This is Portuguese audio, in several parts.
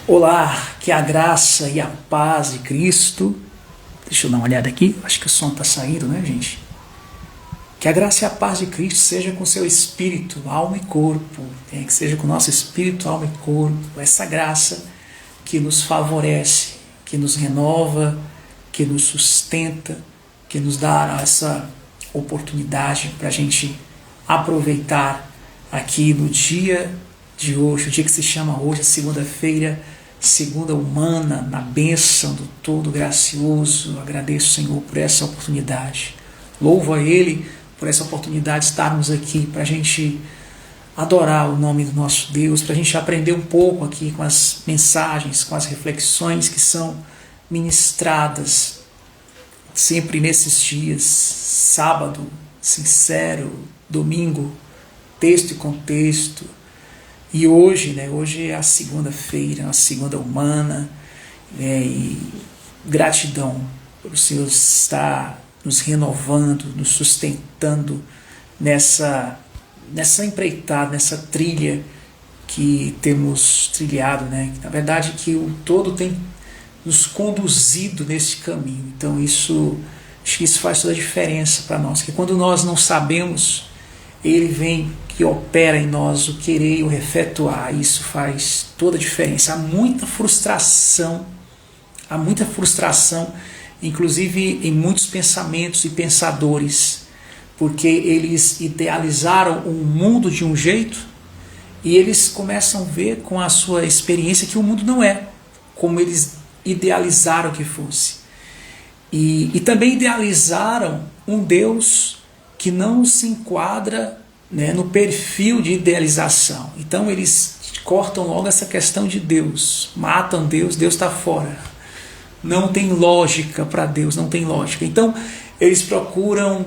Olá, que a graça e a paz de Cristo. Deixa eu dar uma olhada aqui, acho que o som está saindo, né, gente? Que a graça e a paz de Cristo seja com seu espírito, alma e corpo. Que seja com o nosso espírito, alma e corpo. Essa graça que nos favorece, que nos renova, que nos sustenta, que nos dá essa oportunidade para a gente aproveitar aqui no dia de hoje, o dia que se chama hoje, a segunda-feira, segunda humana, na bênção do todo gracioso. Agradeço, Senhor, por essa oportunidade. Louvo a Ele por essa oportunidade de estarmos aqui para a gente adorar o nome do nosso Deus, para a gente aprender um pouco aqui com as mensagens, com as reflexões que são ministradas sempre nesses dias, sábado, sincero, domingo, texto e contexto. E hoje, hoje é a segunda-feira, a segunda humana, e gratidão por o Senhor estar nos renovando, nos sustentando nessa empreitada, nessa trilha que temos trilhado, Na verdade, que o todo tem nos conduzido nesse caminho. Então acho que isso faz toda a diferença para nós, que quando nós não sabemos, Ele vem que opera em nós o querer e o efetuar. Isso faz toda a diferença. Há muita frustração, inclusive em muitos pensamentos e pensadores, porque eles idealizaram um mundo de um jeito e eles começam a ver com a sua experiência que o mundo não é como eles idealizaram que fosse. E também idealizaram um Deus que não se enquadra no perfil de idealização. Então eles cortam logo essa questão de Deus, matam Deus, Deus está fora. Não tem lógica para Deus, não tem lógica. Então eles procuram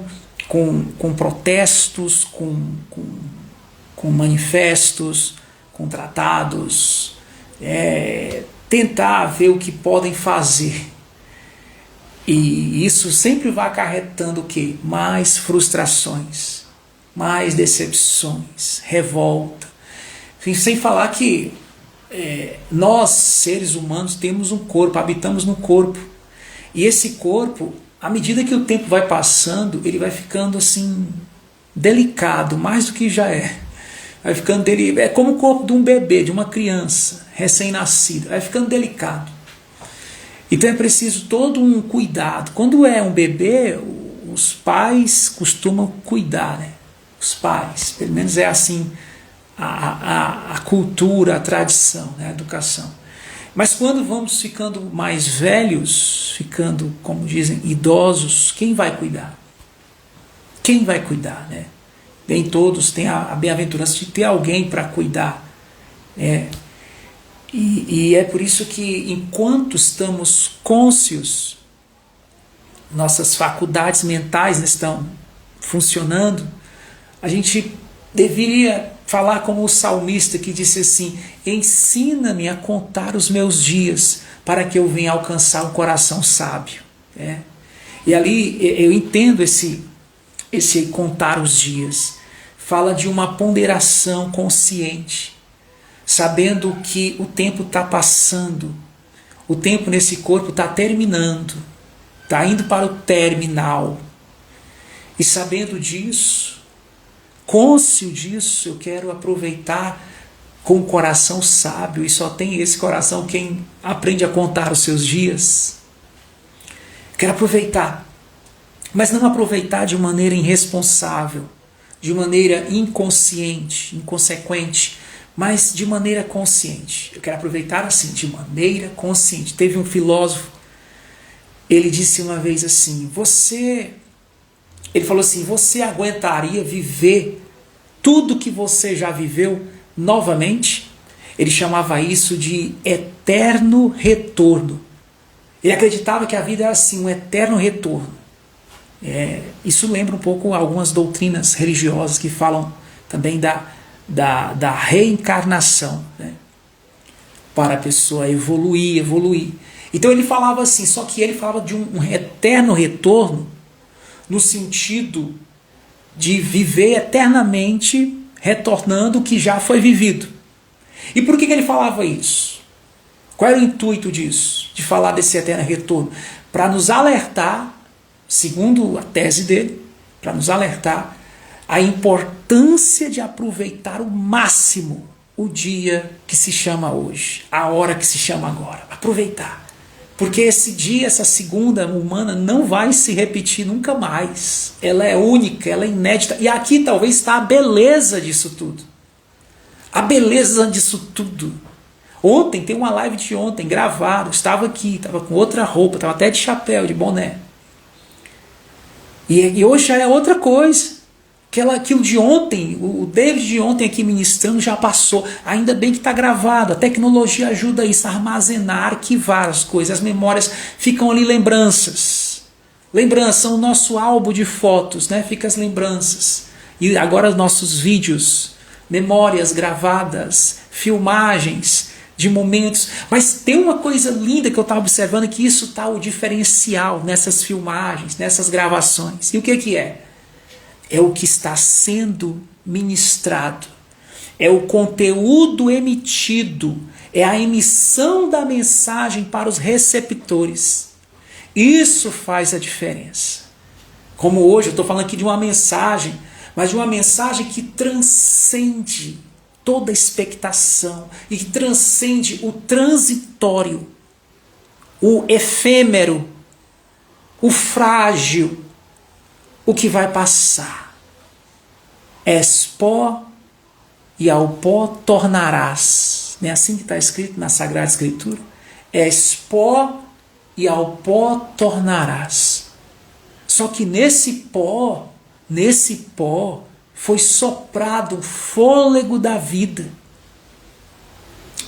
com protestos, com manifestos, com tratados, tentar ver o que podem fazer. E isso sempre vai acarretando o quê? Mais frustrações, mais decepções, revolta. Sem falar que nós, seres humanos, temos um corpo, habitamos no corpo. E esse corpo, à medida que o tempo vai passando, ele vai ficando assim, delicado, mais do que já é. Vai ficando delicado. É como o corpo de um bebê, de uma criança recém-nascida. Vai ficando delicado. Então é preciso todo um cuidado. Quando é um bebê, os pais costumam cuidar, Os pais, pelo menos é assim a cultura, a tradição, a educação. Mas quando vamos ficando mais velhos, ficando, como dizem, idosos, quem vai cuidar? Quem vai cuidar, Nem todos têm a bem-aventurança de ter alguém para cuidar, E é por isso que, enquanto estamos cônscios, nossas faculdades mentais estão funcionando, a gente deveria falar como o salmista que disse assim: ensina-me a contar os meus dias, para que eu venha alcançar um coração sábio. E ali eu entendo esse contar os dias. Fala de uma ponderação consciente, sabendo que o tempo está passando, o tempo nesse corpo está terminando, está indo para o terminal. E sabendo disso, cônscio disso, eu quero aproveitar com o coração sábio, e só tem esse coração quem aprende a contar os seus dias. Quero aproveitar, mas não aproveitar de maneira irresponsável, de maneira inconsciente, inconsequente, mas de maneira consciente. Eu quero aproveitar assim, de maneira consciente. Teve um filósofo, ele disse uma vez assim: ele falou assim, você aguentaria viver tudo que você já viveu novamente? Ele chamava isso de eterno retorno. Ele acreditava que a vida era assim, um eterno retorno. Isso lembra um pouco algumas doutrinas religiosas que falam também da reencarnação, para a pessoa evoluir. Então ele falava assim, só que ele falava de um eterno retorno no sentido de viver eternamente retornando o que já foi vivido. E por que ele falava isso? Qual era o intuito disso? De falar desse eterno retorno? Para nos alertar, segundo a tese dele, para nos alertar a importância de aproveitar o máximo o dia que se chama hoje, a hora que se chama agora. Aproveitar. Porque esse dia, essa segunda humana não vai se repetir nunca mais. Ela é única, ela é inédita. E aqui talvez está a beleza disso tudo. A beleza disso tudo. Ontem, tem uma live de ontem, gravada, estava aqui, estava com outra roupa, estava até de chapéu, de boné. E hoje já é outra coisa. Aquilo de ontem, o David de ontem aqui ministrando já passou. Ainda bem que está gravado. A tecnologia ajuda isso, a armazenar, arquivar as coisas. As memórias ficam ali lembranças. Lembranças são o nosso álbum de fotos, né? Fica as lembranças. E agora os nossos vídeos, memórias gravadas, filmagens de momentos. Mas tem uma coisa linda que eu estava observando, que isso está o diferencial nessas filmagens, nessas gravações. E o que é? É o que está sendo ministrado, é o conteúdo emitido, é a emissão da mensagem para os receptores. Isso faz a diferença. Como hoje eu estou falando aqui de uma mensagem, mas de uma mensagem que transcende toda expectação e que transcende o transitório, o efêmero, o frágil, o que vai passar. És pó e ao pó tornarás. Não é assim que está escrito na Sagrada Escritura? És pó e ao pó tornarás. Só que nesse pó foi soprado o fôlego da vida.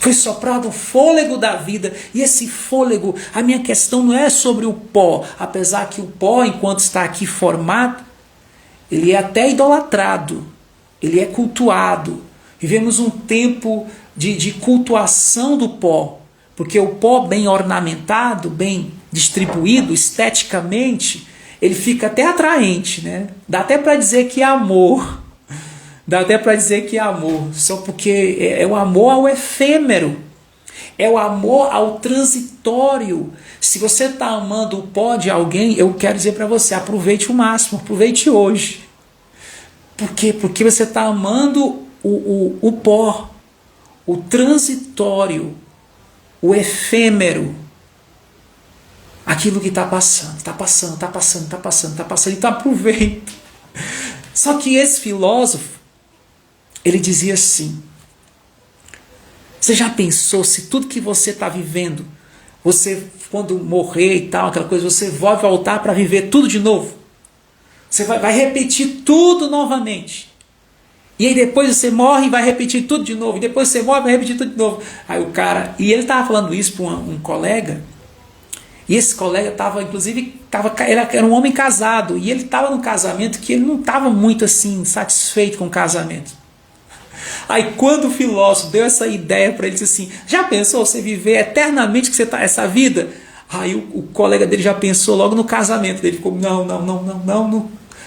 Foi soprado o fôlego da vida. E esse fôlego, a minha questão não é sobre o pó. Apesar que o pó, enquanto está aqui formado, ele é até idolatrado. Ele é cultuado. Vivemos um tempo de cultuação do pó. Porque o pó bem ornamentado, bem distribuído esteticamente, ele fica até atraente, né? Dá até para dizer que é amor. Dá até para dizer que é amor, só porque é o amor ao efêmero, é o amor ao transitório. Se você está amando o pó de alguém, eu quero dizer para você, aproveite o máximo, aproveite hoje. Por quê? Porque você está amando o pó, o transitório, o efêmero, aquilo que está passando, então aproveita. Só que esse filósofo, ele dizia assim: você já pensou se tudo que você está vivendo, você quando morrer e tal, aquela coisa, você vai voltar para viver tudo de novo? Você vai repetir tudo novamente. E aí depois você morre e vai repetir tudo de novo. E depois você morre e vai repetir tudo de novo. Aí o cara, e ele estava falando isso para um colega, e esse colega estava, inclusive, ele era um homem casado, e ele estava num casamento que ele não estava muito assim satisfeito com o casamento. Aí quando o filósofo deu essa ideia para ele, disse assim: já pensou você viver eternamente que você tá, essa vida? Aí o colega dele já pensou logo no casamento dele, ficou: não.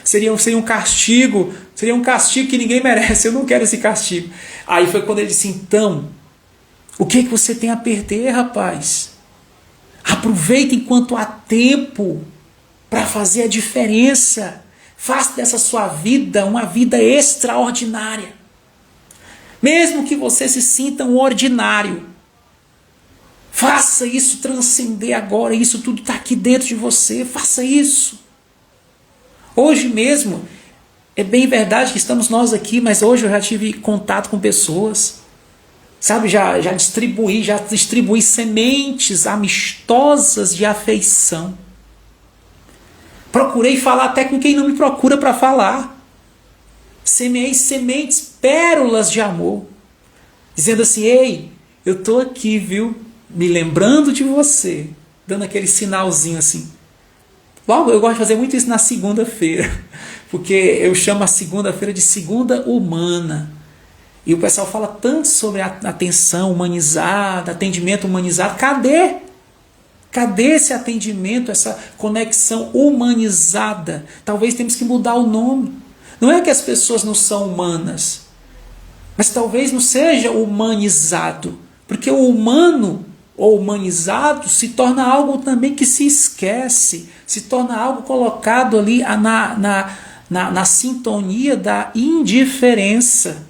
Seria um castigo que ninguém merece, eu não quero esse castigo. Aí foi quando ele disse: então, o que você tem a perder, rapaz? Aproveita enquanto há tempo para fazer a diferença. Faça dessa sua vida uma vida extraordinária. Mesmo que você se sinta um ordinário, faça isso transcender agora. Isso tudo está aqui dentro de você. Faça isso. Hoje mesmo, é bem verdade que estamos nós aqui, mas hoje eu já tive contato com pessoas, sabe, já distribuí sementes amistosas de afeição. Procurei falar até com quem não me procura para falar. Semeei sementes, pérolas de amor, dizendo assim: ei, eu estou aqui, viu, me lembrando de você, dando aquele sinalzinho assim. Logo, eu gosto de fazer muito isso na segunda-feira, porque eu chamo a segunda-feira de segunda humana. E o pessoal fala tanto sobre a atenção humanizada, atendimento humanizado. Cadê? Cadê esse atendimento, essa conexão humanizada? Talvez temos que mudar o nome. Não é que as pessoas não são humanas, mas talvez não seja humanizado, porque o humano ou humanizado se torna algo também que se esquece, se torna algo colocado ali na sintonia da indiferença,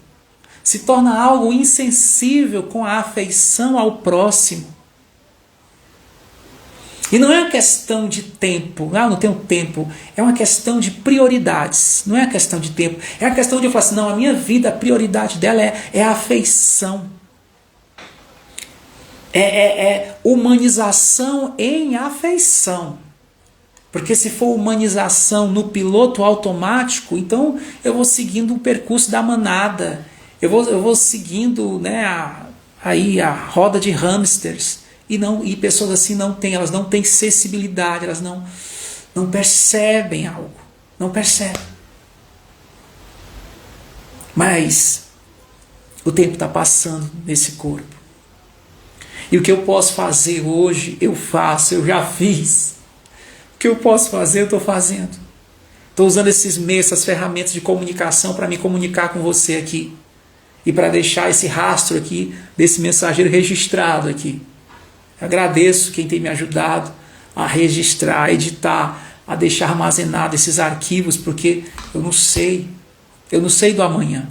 se torna algo insensível com a afeição ao próximo. E não é uma questão de tempo, não tenho tempo, é uma questão de prioridades, não é uma questão de tempo, é uma questão de eu falar assim, não, a minha vida, a prioridade dela é a afeição. É humanização em afeição. Porque se for humanização no piloto automático, então eu vou seguindo o percurso da manada, eu vou seguindo, né, a roda de hamsters. E pessoas assim elas não têm sensibilidade, elas não percebem algo, não percebem. Mas o tempo está passando nesse corpo. E o que eu posso fazer hoje, eu faço, eu já fiz. O que eu posso fazer, eu estou fazendo. Estou usando esses meios, essas ferramentas de comunicação para me comunicar com você aqui. E para deixar esse rastro aqui, desse mensageiro registrado aqui. Agradeço quem tem me ajudado a registrar, a editar, a deixar armazenado esses arquivos, porque eu não sei do amanhã.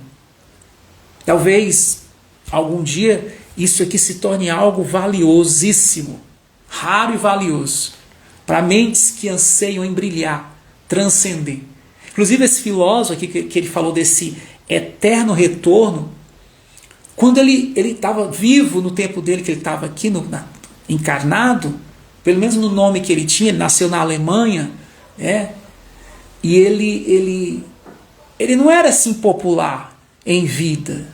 Talvez algum dia isso aqui se torne algo valiosíssimo, raro e valioso, para mentes que anseiam em brilhar, transcender. Inclusive esse filósofo aqui que ele falou desse eterno retorno, quando ele estava vivo no tempo dele, que ele estava aqui encarnado, pelo menos no nome que ele tinha, ele nasceu na Alemanha, e ele não era assim popular em vida.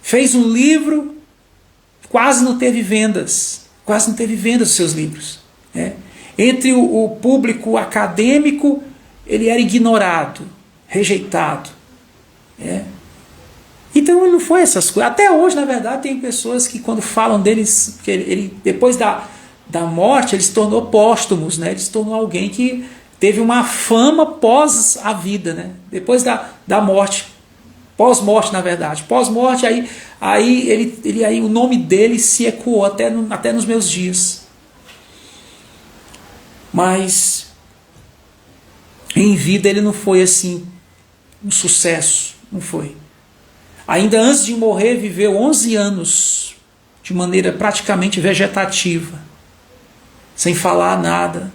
Fez um livro, quase não teve vendas dos seus livros. Entre o público acadêmico, ele era ignorado, rejeitado. Então ele não foi essas coisas. Até hoje, na verdade, tem pessoas que quando falam deles, que ele depois da morte, ele se tornou póstumos, né? Ele se tornou alguém que teve uma fama pós a vida, né? Depois da morte, pós-morte, na verdade. Pós-morte, aí o nome dele se ecoou até nos meus dias. Mas em vida ele não foi assim um sucesso, não foi. Ainda antes de morrer, viveu 11 anos de maneira praticamente vegetativa, sem falar nada,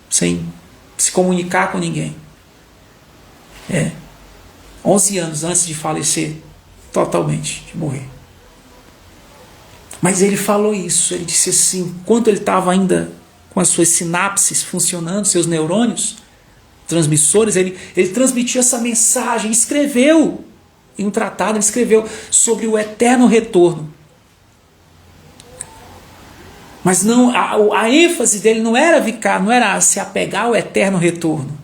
sem se comunicar com ninguém. 11 anos antes de falecer, totalmente, de morrer. Mas ele falou isso, ele disse assim, enquanto ele estava ainda com as suas sinapses funcionando, seus neurônios, transmissores, ele transmitiu essa mensagem, escreveu em um tratado, ele escreveu sobre o eterno retorno. Mas não, a ênfase dele não era se apegar ao eterno retorno,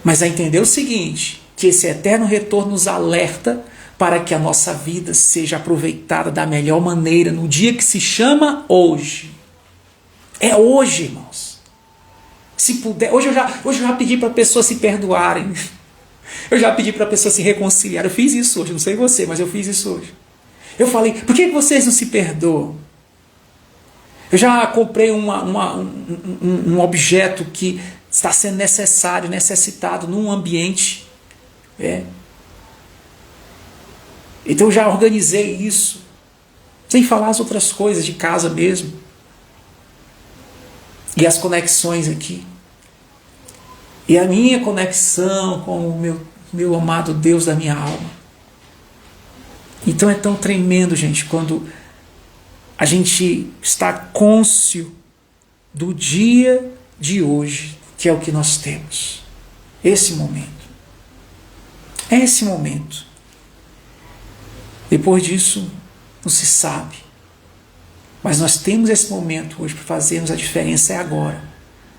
mas a entender o seguinte, que esse eterno retorno nos alerta para que a nossa vida seja aproveitada da melhor maneira no dia que se chama hoje. É hoje, irmãos. Se puder, hoje eu já pedi para pessoas se perdoarem. Eu já pedi para a pessoa se reconciliar. Eu fiz isso hoje, não sei você, mas eu fiz isso hoje. Eu falei, por que vocês não se perdoam? Eu já comprei um objeto que está sendo necessitado num ambiente. Então eu já organizei isso. Sem falar as outras coisas de casa mesmo. E as conexões aqui. E a minha conexão com o meu amado Deus da minha alma. Então é tão tremendo, gente, quando a gente está cônscio do dia de hoje, que é o que nós temos. Esse momento. É esse momento. Depois disso, não se sabe. Mas nós temos esse momento hoje para fazermos a diferença, é agora.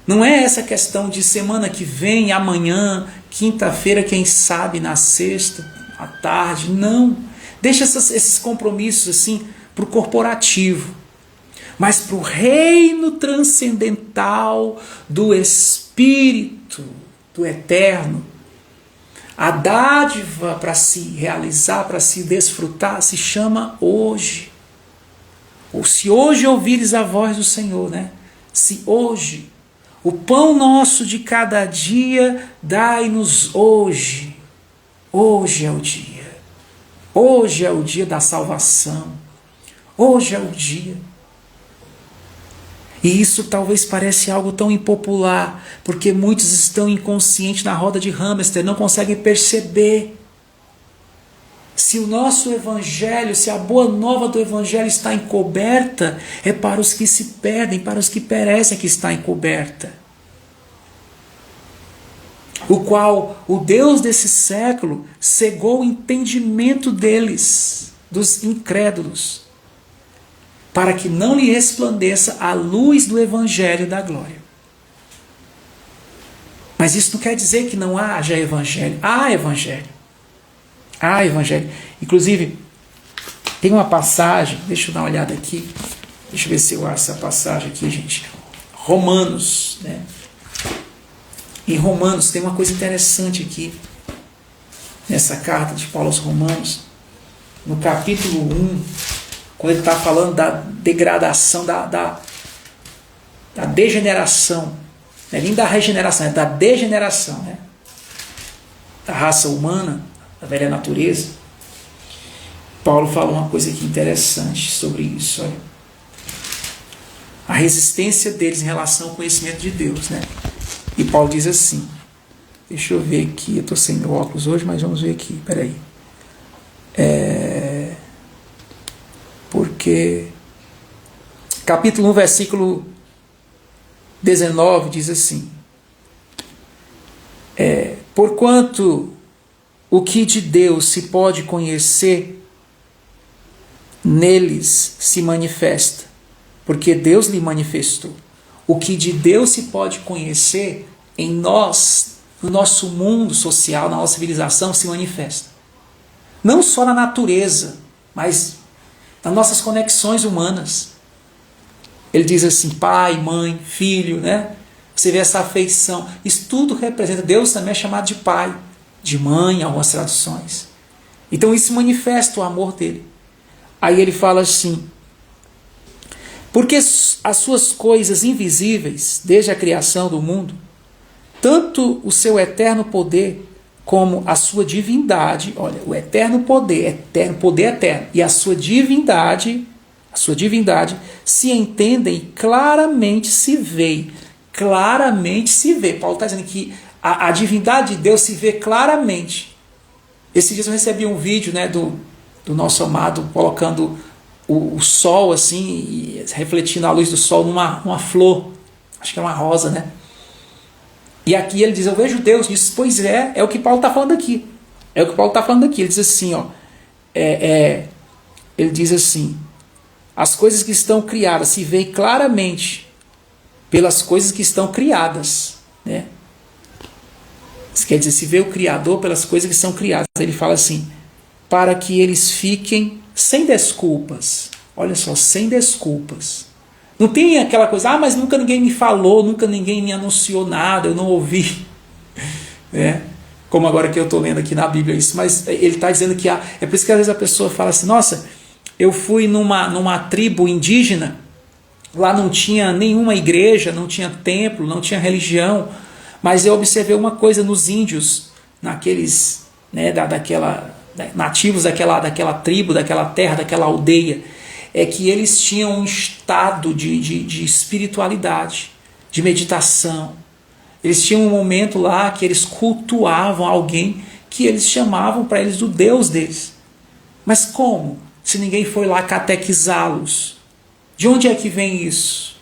Não é essa questão de semana que vem, amanhã, quinta-feira, quem sabe, na sexta, à tarde. Não. Deixa esses compromissos assim para o corporativo. Mas para o reino transcendental do Espírito, do Eterno, a dádiva para se realizar, para se desfrutar, se chama hoje. Ou se hoje ouvires a voz do Senhor, né? Se hoje, o pão nosso de cada dia, dai-nos hoje. Hoje é o dia. Hoje é o dia da salvação. Hoje é o dia. E isso talvez pareça algo tão impopular, porque muitos estão inconscientes na roda de hamster, não conseguem perceber. Se o nosso evangelho, se a boa nova do evangelho está encoberta, é para os que se perdem, para os que perecem que está encoberta. O qual o Deus desse século cegou o entendimento deles, dos incrédulos, para que não lhe resplandeça a luz do evangelho da glória. Mas isso não quer dizer que não haja evangelho. Há evangelho. Há evangelho. Inclusive, tem uma passagem, deixa eu dar uma olhada aqui. Deixa eu ver se eu acho essa passagem aqui, gente. Romanos, né? Em Romanos tem uma coisa interessante aqui. Nessa carta de Paulo aos Romanos, no capítulo 1, quando ele está falando da degradação, da degeneração, não é nem da regeneração, é da degeneração, né? Da raça humana, da velha natureza. Paulo fala uma coisa aqui interessante sobre isso. Olha. A resistência deles em relação ao conhecimento de Deus, né? E Paulo diz assim, deixa eu ver aqui, eu estou sem meu óculos hoje, mas vamos ver aqui, peraí. Porque capítulo 1, versículo 19 diz assim, porquanto o que de Deus se pode conhecer, neles se manifesta, porque Deus lhe manifestou. O que de Deus se pode conhecer em nós, no nosso mundo social, na nossa civilização, se manifesta. Não só na natureza, mas nas nossas conexões humanas. Ele diz assim, pai, mãe, filho, né? Você vê essa afeição. Isso tudo representa. Deus também é chamado de pai, de mãe, em algumas traduções. Então isso manifesta o amor dele. Aí ele fala assim, porque as suas coisas invisíveis, desde a criação do mundo, tanto o seu eterno poder como a sua divindade, olha, o eterno poder eterno, e a sua divindade se entendem, claramente se veem. Claramente se vê. Paulo está dizendo que a divindade de Deus se vê claramente. Esses dias eu recebi um vídeo, né, do nosso amado colocando o sol assim, refletindo a luz do sol numa flor, acho que é uma rosa, né? E aqui ele diz, eu vejo Deus nisso. Pois é o que Paulo está falando aqui. É o que Paulo está falando aqui. Ele diz assim, ó, ele diz assim, as coisas que estão criadas se veem claramente pelas coisas que estão criadas, né? Isso quer dizer, se vê o Criador pelas coisas que são criadas. Ele fala assim, para que eles fiquem sem desculpas. Olha só, sem desculpas. Não tem aquela coisa, mas nunca ninguém me falou, nunca ninguém me anunciou nada, eu não ouvi. Como agora que eu estou lendo aqui na Bíblia isso. Mas ele está dizendo que é por isso que às vezes a pessoa fala assim, nossa, eu fui numa tribo indígena, lá não tinha nenhuma igreja, não tinha templo, não tinha religião, mas eu observei uma coisa nos índios, naqueles, né, nativos daquela tribo, daquela terra, daquela aldeia, é que eles tinham um estado de espiritualidade, de meditação. Eles tinham um momento lá que eles cultuavam alguém que eles chamavam para eles do Deus deles. Mas como? Se ninguém foi lá catequizá-los. De onde é que vem isso?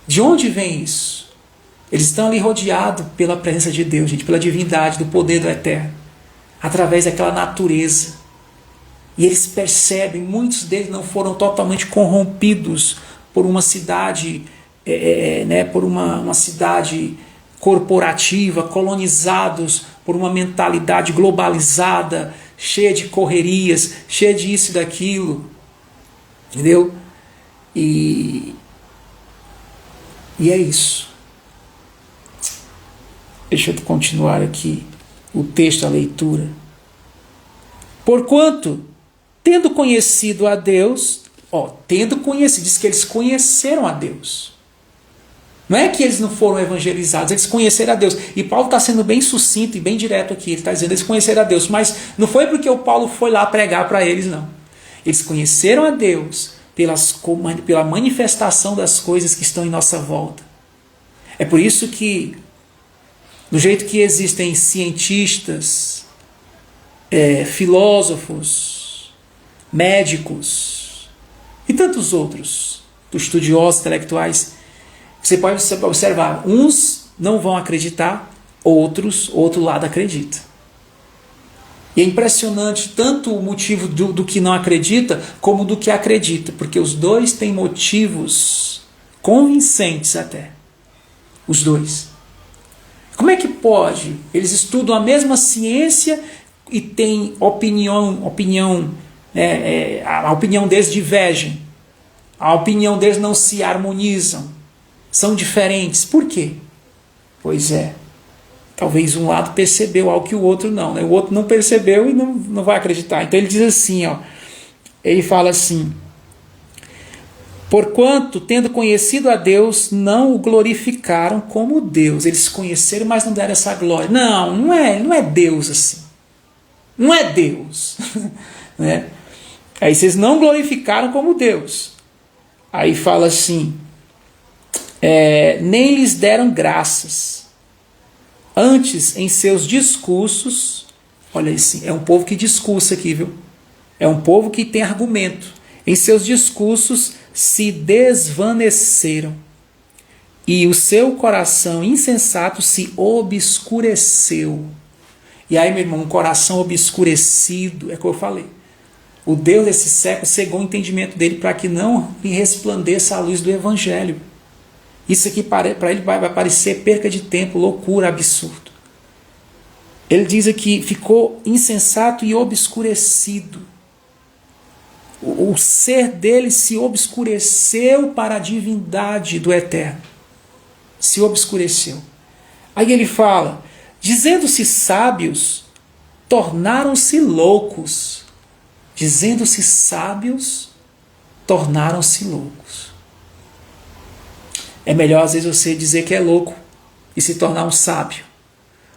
De onde vem isso? Eles estão ali rodeados pela presença de Deus, gente, pela divindade, do poder do eterno, através daquela natureza. E eles percebem, muitos deles não foram totalmente corrompidos por uma cidade, por uma cidade corporativa, colonizados por uma mentalidade globalizada, cheia de correrias, cheia disso e daquilo. Entendeu? E é isso. Deixa eu continuar aqui o texto, a leitura. Porquanto, tendo conhecido a Deus, tendo conhecido, diz que eles conheceram a Deus. Não é que eles não foram evangelizados, eles conheceram a Deus. E Paulo está sendo bem sucinto e bem direto aqui. Ele está dizendo que eles conheceram a Deus. Mas não foi porque o Paulo foi lá pregar para eles, não. Eles conheceram a Deus pela manifestação das coisas que estão em nossa volta. É por isso que, do jeito que existem cientistas, filósofos, médicos e tantos outros, estudiosos intelectuais, você pode observar, uns não vão acreditar, outro lado acredita. E é impressionante tanto o motivo do que não acredita, como do que acredita, porque os dois têm motivos convincentes até. Os dois. Como é que pode? Eles estudam a mesma ciência e têm a opinião deles divergem. A opinião deles não se harmonizam. São diferentes. Por quê? Pois é. Talvez um lado percebeu algo que o outro não. Né? O outro não percebeu e não vai acreditar. Então ele diz assim, ele fala assim: porquanto, tendo conhecido a Deus, não o glorificaram como Deus. Eles conheceram, mas não deram essa glória. Não é Deus assim. Não é Deus. Né? Aí vocês não glorificaram como Deus. Aí fala assim: nem lhes deram graças. Antes, em seus discursos, olha assim, é um povo que discursa aqui, viu? É um povo que tem argumento. Em seus discursos se desvaneceram, e o seu coração insensato se obscureceu. E aí, meu irmão, um coração obscurecido, é o que eu falei. O Deus desse século cegou o entendimento dele para que não resplandeça a luz do Evangelho. Isso aqui para ele vai parecer perca de tempo, loucura, absurdo. Ele diz aqui, ficou insensato e obscurecido. O ser dele se obscureceu para a divindade do Eterno. Se obscureceu. Aí ele fala: dizendo-se sábios, tornaram-se loucos. Dizendo-se sábios, tornaram-se loucos. É melhor às vezes você dizer que é louco e se tornar um sábio,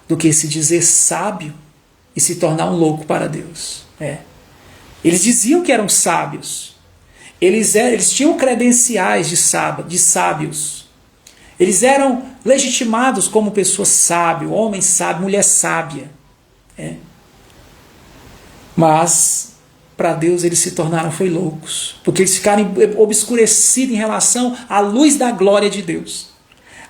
do que se dizer sábio e se tornar um louco para Deus. Eles diziam que eram sábios. Eles tinham credenciais de sábios. Eles eram legitimados como pessoa sábio, homem sábio, mulher sábia. Mas para Deus eles se tornaram loucos, porque eles ficaram obscurecidos em relação à luz da glória de Deus.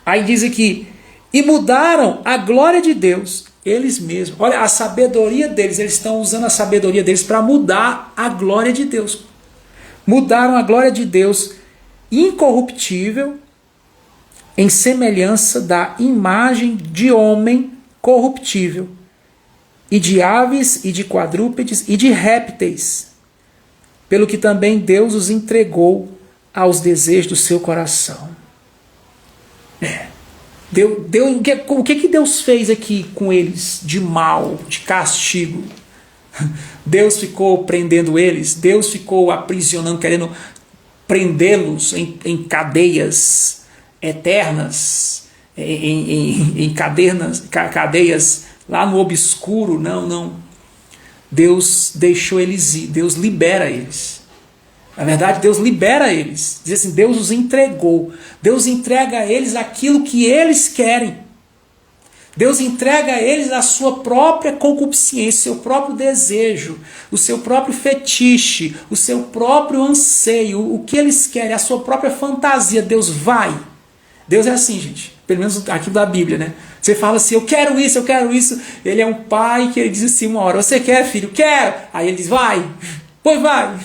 Aí diz aqui: e mudaram a glória de Deus, eles mesmos. Olha a sabedoria deles, eles estão usando a sabedoria deles para mudar a glória de Deus. Mudaram a glória de Deus incorruptível em semelhança da imagem de homem corruptível, e de aves, e de quadrúpedes, e de répteis, pelo que também Deus os entregou aos desejos do seu coração. O que Deus fez aqui com eles de mal, de castigo? Deus ficou prendendo eles, Deus ficou aprisionando, querendo prendê-los em cadeias eternas, em cadeias lá no obscuro. Não. Deus deixou eles ir, Deus libera eles. Na verdade, Deus libera eles. Diz assim, Deus os entregou. Deus entrega a eles aquilo que eles querem. Deus entrega a eles a sua própria concupiscência, o seu próprio desejo, o seu próprio fetiche, o seu próprio anseio, o que eles querem, a sua própria fantasia. Deus vai. Deus é assim, gente. Pelo menos aqui da Bíblia, né? Você fala assim, eu quero isso. Ele é um pai que ele diz assim uma hora: você quer, filho? Quero. Aí ele diz, vai. Pois vai.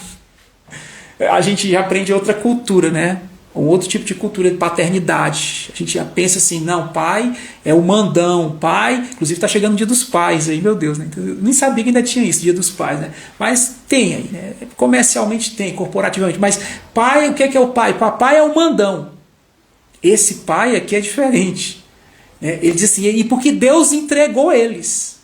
A gente já aprende outra cultura, né? Um outro tipo de cultura de paternidade. A gente já pensa assim, não, pai é o mandão. Pai, inclusive está chegando o dia dos pais aí, meu Deus, né? Eu nem sabia que ainda tinha isso, dia dos pais, né? Mas tem aí, né? Comercialmente tem, corporativamente. Mas pai, o que é o pai? Papai é o mandão. Esse pai aqui é diferente. Ele diz assim, e porque Deus entregou eles.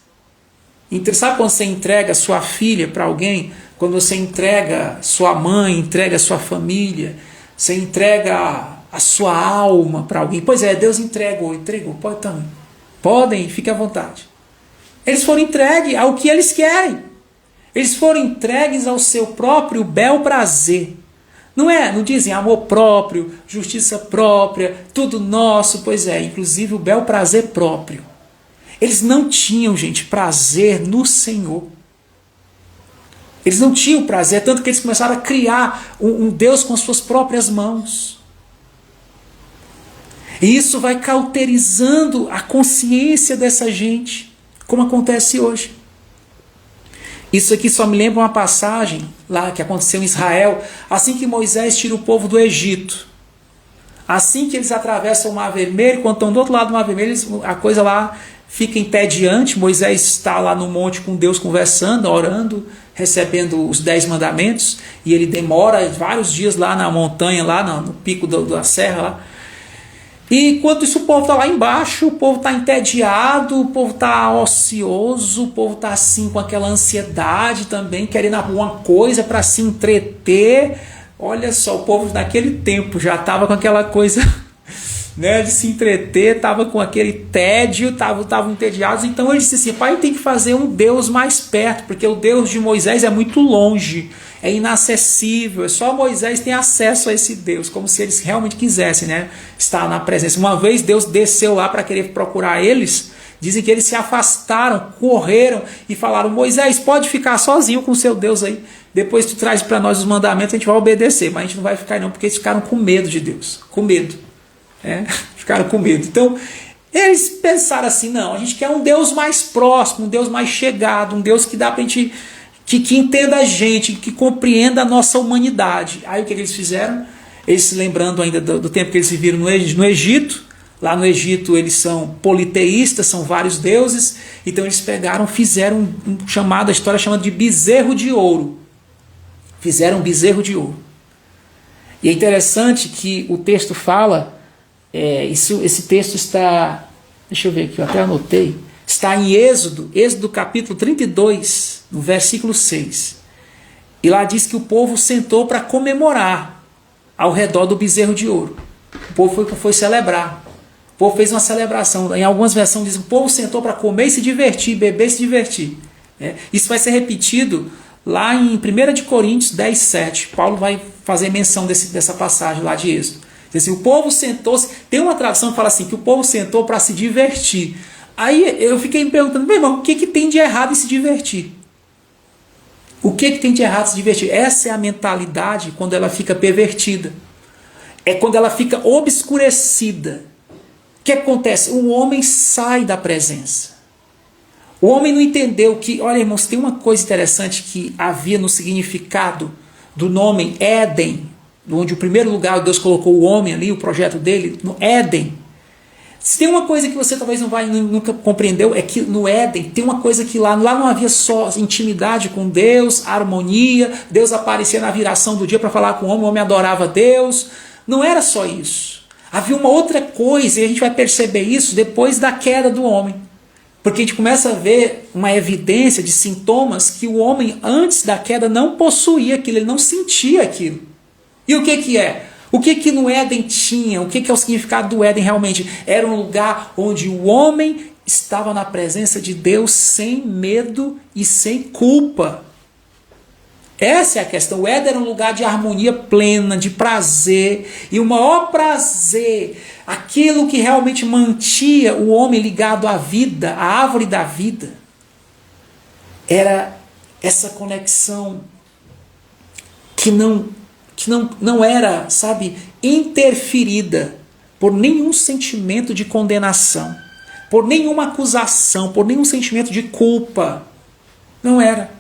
Sabe quando você entrega sua filha para alguém? Quando você entrega sua mãe, entrega sua família, você entrega a sua alma para alguém. Pois é, Deus entregou, pode também. Podem, fique à vontade. Eles foram entregues ao que eles querem. Eles foram entregues ao seu próprio bel prazer. Não dizem amor próprio, justiça própria, tudo nosso. Pois é, inclusive o bel prazer próprio. Eles não tinham, gente, prazer no Senhor. Eles não tinham prazer, tanto que eles começaram a criar um Deus com as suas próprias mãos. E isso vai cauterizando a consciência dessa gente, como acontece hoje. Isso aqui só me lembra uma passagem lá que aconteceu em Israel, assim que Moisés tira o povo do Egito. Assim que eles atravessam o Mar Vermelho, quando estão do outro lado do Mar Vermelho, a coisa lá fica entediante. Moisés está lá no monte com Deus conversando, orando, recebendo os 10 mandamentos, e ele demora vários dias lá na montanha, lá no pico da serra lá. E enquanto isso o povo está lá embaixo, o povo está entediado, o povo está ocioso, o povo está assim com aquela ansiedade também, querendo alguma coisa para se entreter. Olha só, o povo naquele tempo já estava com aquela coisa, né, de se entreter, estava com aquele tédio, estavam entediados. Então ele disse assim: pai, tem que fazer um Deus mais perto, porque o Deus de Moisés é muito longe, é inacessível, só Moisés tem acesso a esse Deus, como se eles realmente quisessem, né, estar na presença. Uma vez Deus desceu lá para querer procurar eles, dizem que eles se afastaram, correram e falaram: Moisés, pode ficar sozinho com o seu Deus aí, depois tu traz para nós os mandamentos, a gente vai obedecer, mas a gente não vai ficar aí não, porque eles ficaram com medo de Deus, com medo, ficaram com medo. Então eles pensaram assim: não, a gente quer um Deus mais próximo, um Deus mais chegado, um Deus que dá para a gente, que entenda a gente, que compreenda a nossa humanidade. Aí o que eles fizeram? Eles se lembrando ainda do tempo que eles viveram no Egito. Lá no Egito eles são politeístas, são vários deuses. Então eles fizeram a história chamada de bezerro de ouro. Fizeram um bezerro de ouro. E é interessante que o texto fala, esse texto está, deixa eu ver aqui, eu até anotei, está em Êxodo capítulo 32, no versículo 6. E lá diz que o povo sentou para comemorar ao redor do bezerro de ouro. O povo foi celebrar. O povo fez uma celebração. Em algumas versões diz que o povo sentou para comer e se divertir, beber e se divertir. Isso vai ser repetido lá em 1 Coríntios 10, 7. Paulo vai fazer menção dessa passagem lá de Êxodo. Diz assim: o povo sentou, tem uma tradução que fala assim, que o povo sentou para se divertir. Aí eu fiquei me perguntando: meu irmão, o que tem de errado em se divertir? O que tem de errado em se divertir? Essa é a mentalidade quando ela fica pervertida. É quando ela fica obscurecida. O que acontece? O homem sai da presença. O homem não entendeu que, olha irmãos, tem uma coisa interessante que havia no significado do nome Éden, onde o primeiro lugar Deus colocou o homem ali, o projeto dele, no Éden. Se tem uma coisa que você talvez nunca compreendeu, é que no Éden tem uma coisa que lá não havia só intimidade com Deus, harmonia, Deus aparecia na viração do dia para falar com o homem adorava Deus. Não era só isso. Havia uma outra coisa, e a gente vai perceber isso depois da queda do homem. Porque a gente começa a ver uma evidência de sintomas que o homem antes da queda não possuía aquilo, ele não sentia aquilo. E o que é? O que no Éden tinha? O que é o significado do Éden realmente? Era um lugar onde o homem estava na presença de Deus sem medo e sem culpa. Essa é a questão. O Éden era um lugar de harmonia plena, de prazer. E o maior prazer, aquilo que realmente mantinha o homem ligado à vida, à árvore da vida, era essa conexão que não era, interferida por nenhum sentimento de condenação, por nenhuma acusação, por nenhum sentimento de culpa. Não era.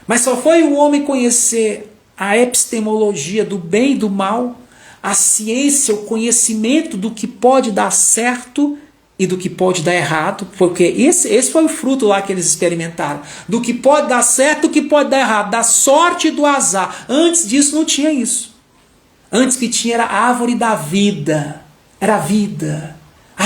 Mas só foi o homem conhecer a epistemologia do bem e do mal, a ciência, o conhecimento do que pode dar certo e do que pode dar errado, porque esse foi o fruto lá que eles experimentaram, do que pode dar certo e do que pode dar errado, da sorte e do azar. Antes disso não tinha isso. Antes que tinha era a árvore da vida, era a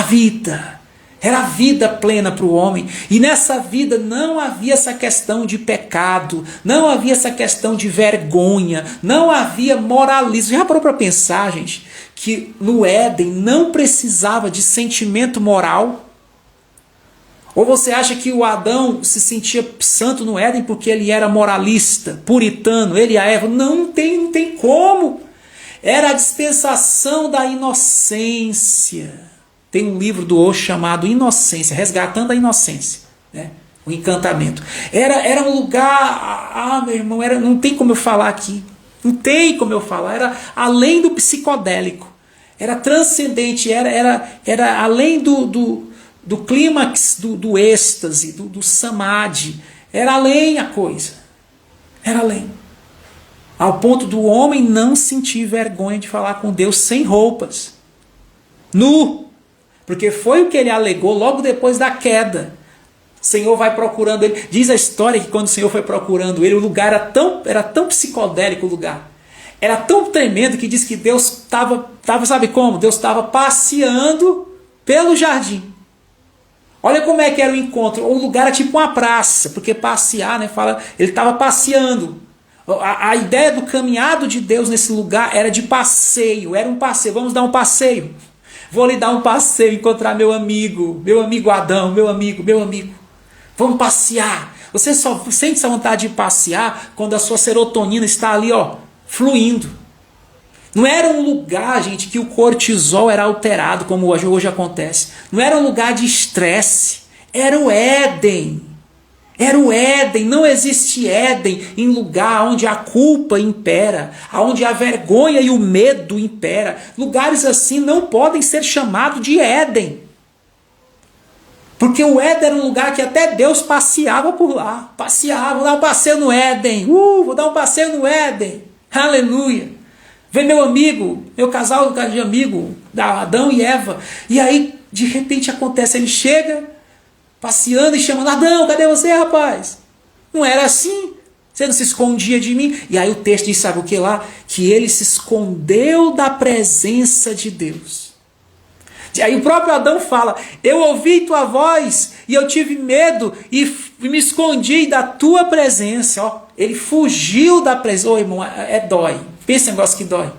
vida, Era a vida plena para o homem. E nessa vida não havia essa questão de pecado, não havia essa questão de vergonha, não havia moralismo. Já parou para pensar, gente, que no Éden não precisava de sentimento moral? Ou você acha que o Adão se sentia santo no Éden porque ele era moralista, puritano, ele e a Eva? Não tem como. Era a dispensação da inocência. Tem um livro do Osho chamado Inocência, Resgatando a Inocência, né? O encantamento. Era um lugar, meu irmão, não tem como eu falar aqui. Não tem como eu falar. Era além do psicodélico. Era transcendente, era além do clímax do êxtase, do samadhi. Era além a coisa. Era além. Ao ponto do homem não sentir vergonha de falar com Deus sem roupas. Nu. Porque foi o que ele alegou logo depois da queda. O Senhor vai procurando ele. Diz a história que quando o Senhor foi procurando ele, o lugar era tão psicodélico o lugar. Era tão tremendo que diz que Deus estava, sabe como? Deus estava passeando pelo jardim. Olha como é que era o encontro. O lugar era tipo uma praça, porque passear, né? Ele estava passeando. A ideia do caminhado de Deus nesse lugar era de passeio. Era um passeio. Vamos dar um passeio. Vou lhe dar um passeio, encontrar meu amigo Adão, meu amigo. Vamos passear. Você só sente essa vontade de passear quando a sua serotonina está ali, fluindo. Não era um lugar, gente, que o cortisol era alterado, como hoje acontece. Não era um lugar de estresse. Era o Éden. Era o Éden. Não existe Éden em lugar onde a culpa impera, onde a vergonha e o medo impera. Lugares assim não podem ser chamados de Éden. Porque o Éden era um lugar que até Deus passeava por lá. Passeava, vou dar um passeio no Éden. Vou dar um passeio no Éden. Aleluia. Vem meu amigo, meu casal de amigo, Adão e Eva. E aí, de repente acontece, ele chega passeando e chamando: Adão, cadê você, rapaz? Não era assim. Você não se escondia de mim. E aí o texto diz, sabe o que lá? Que ele se escondeu da presença de Deus. E aí o próprio Adão fala: eu ouvi tua voz e eu tive medo e me escondi da tua presença. Ele fugiu da presença. Irmão, dói. Pensa em negócio que dói.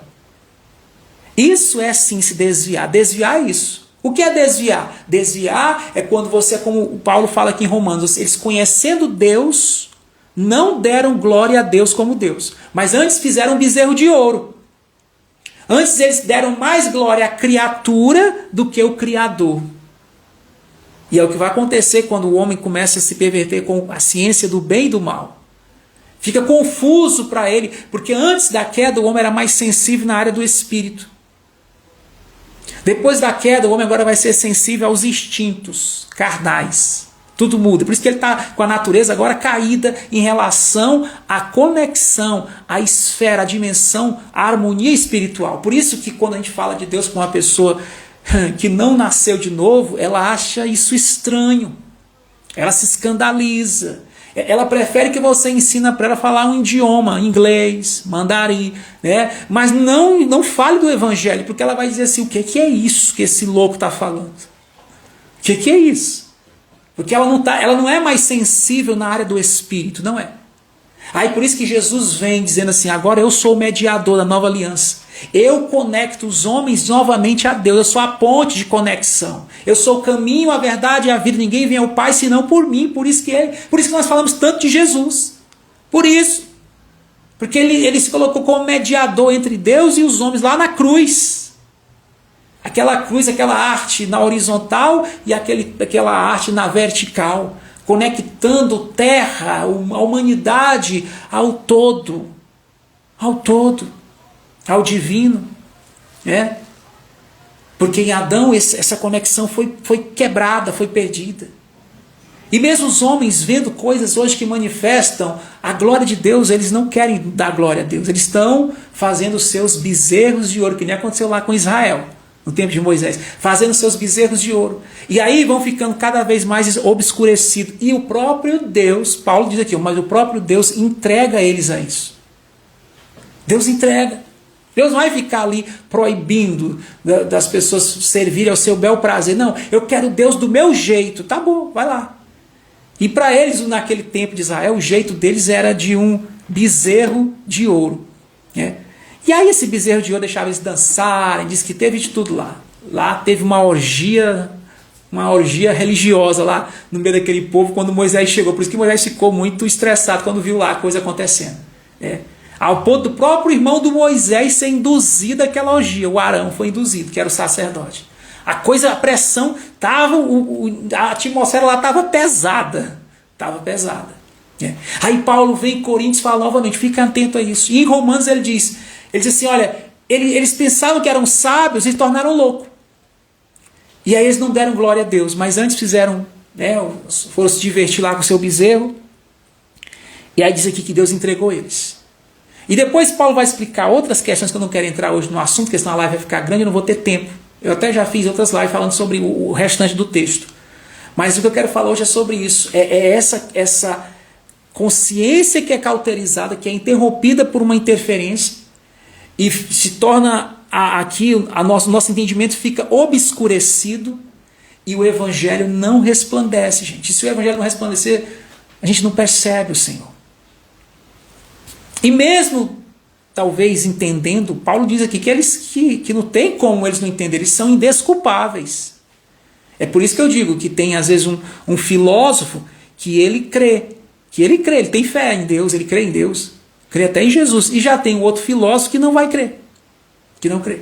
Isso é sim se desviar. Desviar é isso. O que é desviar? Desviar é quando você, como o Paulo fala aqui em Romanos, eles conhecendo Deus, não deram glória a Deus como Deus. Mas antes fizeram um bezerro de ouro. Antes eles deram mais glória à criatura do que o Criador. E é o que vai acontecer quando o homem começa a se perverter com a ciência do bem e do mal. Fica confuso para ele, porque antes da queda o homem era mais sensível na área do espírito. Depois da queda o homem agora vai ser sensível aos instintos carnais. Tudo muda. Por isso que ele está com a natureza agora caída em relação à conexão, à esfera, à dimensão, à harmonia espiritual. Por isso que quando a gente fala de Deus com uma pessoa que não nasceu de novo, ela acha isso estranho. Ela se escandaliza. Ela prefere que você ensine para ela falar um idioma, inglês, mandarim, né? Mas não fale do evangelho, porque ela vai dizer assim: o que é isso que esse louco está falando? O que é isso? Porque ela não é mais sensível na área do espírito, não é. Aí por isso que Jesus vem dizendo assim: agora eu sou o mediador da nova aliança. Eu conecto os homens novamente a Deus. Eu sou a ponte de conexão. Eu sou o caminho, a verdade e a vida. Ninguém vem ao Pai senão por mim. Por isso que nós falamos tanto de Jesus. Por isso. Porque ele se colocou como mediador entre Deus e os homens lá na cruz. Aquela cruz, aquela arte na horizontal e aquela arte na vertical. Conectando terra, a humanidade ao todo. Ao todo. Ao divino, né? Porque em Adão essa conexão foi quebrada, foi perdida. E mesmo os homens vendo coisas hoje que manifestam a glória de Deus, eles não querem dar glória a Deus. Eles estão fazendo os seus bezerros de ouro, que nem aconteceu lá com Israel, no tempo de Moisés, fazendo seus bezerros de ouro. E aí vão ficando cada vez mais obscurecidos. E o próprio Deus, Paulo diz aqui, mas o próprio Deus entrega eles a isso. Deus entrega. Deus não vai ficar ali proibindo das pessoas servirem ao seu bel prazer. Não, eu quero Deus do meu jeito. Tá bom, vai lá. E para eles, naquele tempo de Israel, o jeito deles era de um bezerro de ouro. Né? E aí esse bezerro de ouro deixava eles dançarem, diz que teve de tudo lá. Lá teve uma orgia religiosa lá no meio daquele povo quando Moisés chegou. Por isso que Moisés ficou muito estressado quando viu lá a coisa acontecendo. Ao ponto do próprio irmão do Moisés ser induzido àquela orgia. O Arão foi induzido, que era o sacerdote. A pressão estava, a atmosfera lá estava pesada. Estava pesada. Aí Paulo vem em Coríntios e fala novamente, fica atento a isso. E em Romanos ele diz assim, olha, eles pensavam que eram sábios e se tornaram loucos. E aí eles não deram glória a Deus, mas antes fizeram, foram se divertir lá com o seu bezerro. E aí diz aqui que Deus entregou eles. E depois Paulo vai explicar outras questões que eu não quero entrar hoje no assunto, porque senão a live vai ficar grande e eu não vou ter tempo. Eu até já fiz outras lives falando sobre o restante do texto. Mas o que eu quero falar hoje é sobre isso. Essa consciência que é cauterizada, que é interrompida por uma interferência e se torna nosso entendimento fica obscurecido e o evangelho não resplandece, gente. E se o evangelho não resplandecer, a gente não percebe o Senhor. E mesmo, talvez entendendo, Paulo diz aqui que não tem como eles não entenderem, eles são indesculpáveis. É por isso que eu digo que tem às vezes um filósofo que ele crê, ele tem fé em Deus, ele crê em Deus, crê até em Jesus. E já tem um outro filósofo que não vai crer, que não crê.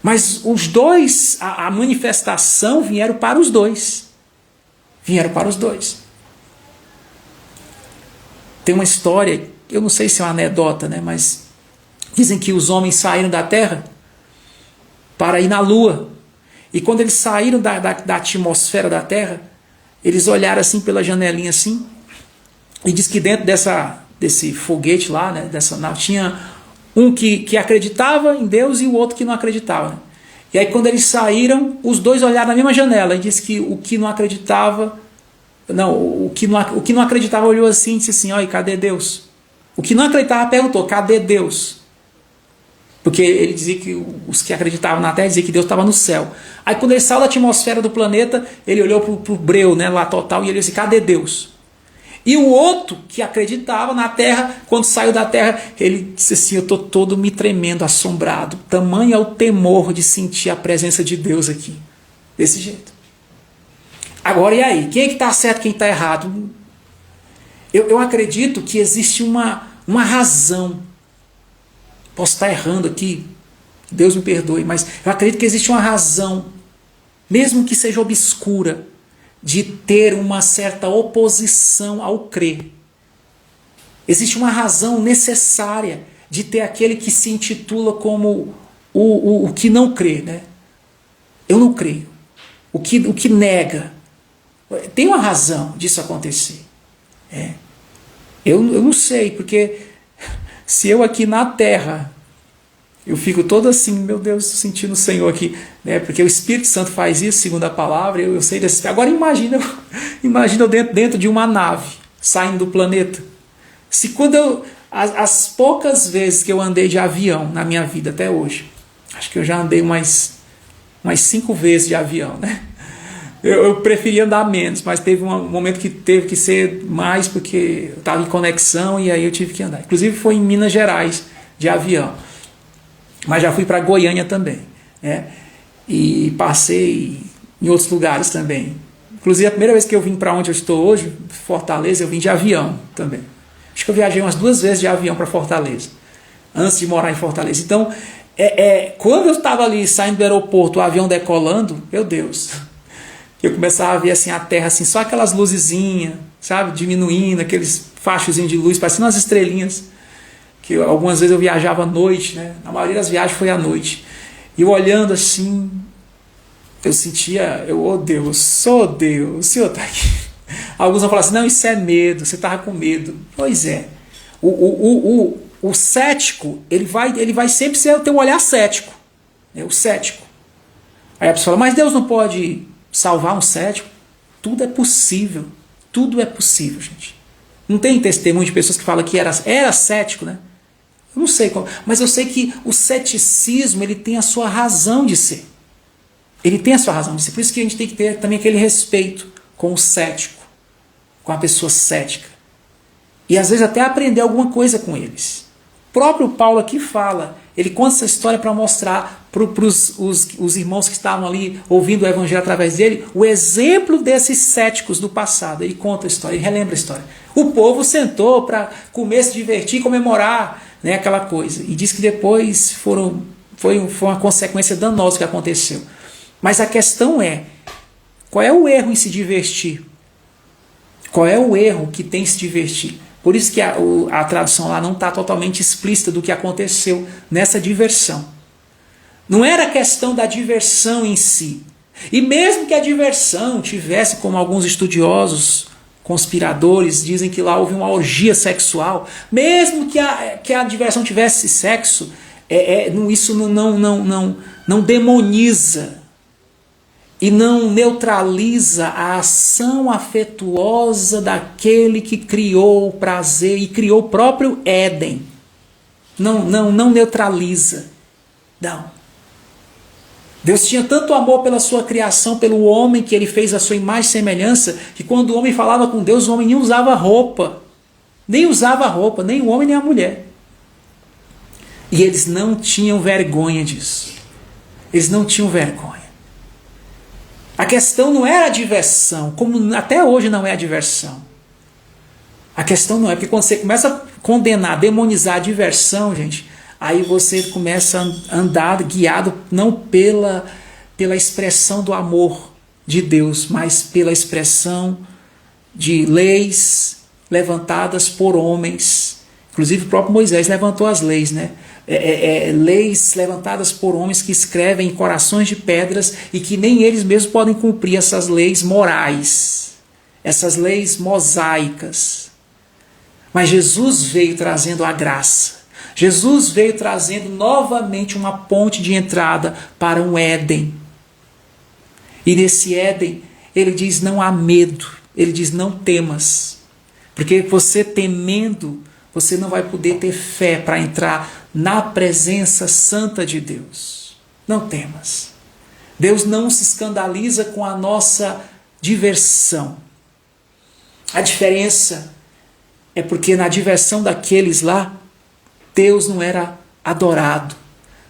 Mas os dois, a manifestação vieram para os dois. Vieram para os dois. Tem uma história, eu não sei se é uma anedota, né, mas dizem que os homens saíram da Terra para ir na Lua. E quando eles saíram da atmosfera da Terra, eles olharam assim pela janelinha assim, e diz que dentro desse foguete lá, né, dessa nave, tinha um que acreditava em Deus e o outro que não acreditava. Né? E aí quando eles saíram, os dois olharam na mesma janela, e diz que o que não acreditava, o que não acreditava olhou assim e disse assim, olha, cadê Deus? O que não acreditava perguntou, cadê Deus? Porque ele dizia que os que acreditavam na Terra diziam que Deus estava no céu. Aí quando ele saiu da atmosfera do planeta, ele olhou para o breu, né, lá total, e ele disse, cadê Deus? E o outro que acreditava na Terra, quando saiu da Terra, ele disse assim, eu estou todo me tremendo, assombrado. Tamanho é o temor de sentir a presença de Deus aqui. Desse jeito. Agora, e aí? Quem é que está certo, quem está errado? Eu acredito que existe uma razão. Posso estar errando aqui, Deus me perdoe, mas eu acredito que existe uma razão, mesmo que seja obscura, de ter uma certa oposição ao crer. Existe uma razão necessária de ter aquele que se intitula como o que não crê. Né? Eu não creio. O que nega. Tem uma razão disso acontecer. Eu não sei, porque se eu aqui na Terra, eu fico todo assim, meu Deus, sentindo o Senhor aqui, né? Porque o Espírito Santo faz isso, segundo a palavra, eu sei desse. Agora imagina eu dentro de uma nave, saindo do planeta. Se quando as poucas vezes que eu andei de avião na minha vida até hoje, acho que eu já andei umas 5 vezes de avião, né? Eu preferia andar menos, mas teve um momento que teve que ser mais, porque eu estava em conexão e aí eu tive que andar. Inclusive foi em Minas Gerais, de avião. Mas já fui para Goiânia também. Né? E passei em outros lugares também. Inclusive a primeira vez que eu vim para onde eu estou hoje, Fortaleza, eu vim de avião também. Acho que eu viajei umas 2 vezes de avião para Fortaleza, antes de morar em Fortaleza. Então, quando eu estava ali saindo do aeroporto, o avião decolando, meu Deus... Eu começava a ver assim, a terra, assim, só aquelas luzezinhas, sabe? Diminuindo, aqueles fachozinhos de luz, parecendo umas estrelinhas. Que algumas vezes eu viajava à noite, né? A maioria das viagens foi à noite. E eu olhando assim, eu sentia, oh Deus, sou Deus, o Senhor está aqui. Alguns vão falar assim, não, isso é medo, você estava com medo. Pois é. O cético, ele vai sempre ter um olhar cético. Né? O cético. Aí a pessoa fala, mas Deus não pode salvar um cético? Tudo é possível. Tudo é possível, gente. Não tem testemunho de pessoas que falam que era cético, né? Eu não sei como, mas eu sei que o ceticismo ele tem a sua razão de ser. Ele tem a sua razão de ser. Por isso que a gente tem que ter também aquele respeito com o cético, com a pessoa cética. E às vezes até aprender alguma coisa com eles. O próprio Paulo aqui fala, ele conta essa história para mostrar para os irmãos que estavam ali ouvindo o evangelho através dele, o exemplo desses céticos do passado. Ele conta a história, ele relembra a história. O povo sentou para comer, se divertir, comemorar, né, aquela coisa. E diz que depois foi uma consequência danosa que aconteceu. Mas a questão é, qual é o erro em se divertir? Qual é o erro que tem em se divertir? Por isso que a tradução lá não está totalmente explícita do que aconteceu nessa diversão. Não era a questão da diversão em si. E mesmo que a diversão tivesse, como alguns estudiosos, conspiradores, dizem que lá houve uma orgia sexual, mesmo que a diversão tivesse sexo, isso não demoniza e não neutraliza a ação afetuosa daquele que criou o prazer e criou o próprio Éden. Não neutraliza. Não. Deus tinha tanto amor pela sua criação, pelo homem que ele fez a sua imagem e semelhança, que quando o homem falava com Deus, o homem nem usava roupa. Nem usava roupa, nem o homem nem a mulher. E eles não tinham vergonha disso. Eles não tinham vergonha. A questão não era a diversão, como até hoje não é a diversão. A questão não é, porque quando você começa a condenar, demonizar a diversão, gente, aí você começa a andar guiado não pela expressão do amor de Deus, mas pela expressão de leis levantadas por homens. Inclusive o próprio Moisés levantou as leis, né? Leis levantadas por homens que escrevem em corações de pedras e que nem eles mesmos podem cumprir essas leis morais, essas leis mosaicas. Mas Jesus veio trazendo a graça. Jesus veio trazendo novamente uma ponte de entrada para um Éden. E nesse Éden, ele diz: não há medo. Ele diz: não temas. Porque você temendo, você não vai poder ter fé para entrar na presença santa de Deus. Não temas. Deus não se escandaliza com a nossa diversão. A diferença é porque na diversão daqueles lá, Deus não era adorado.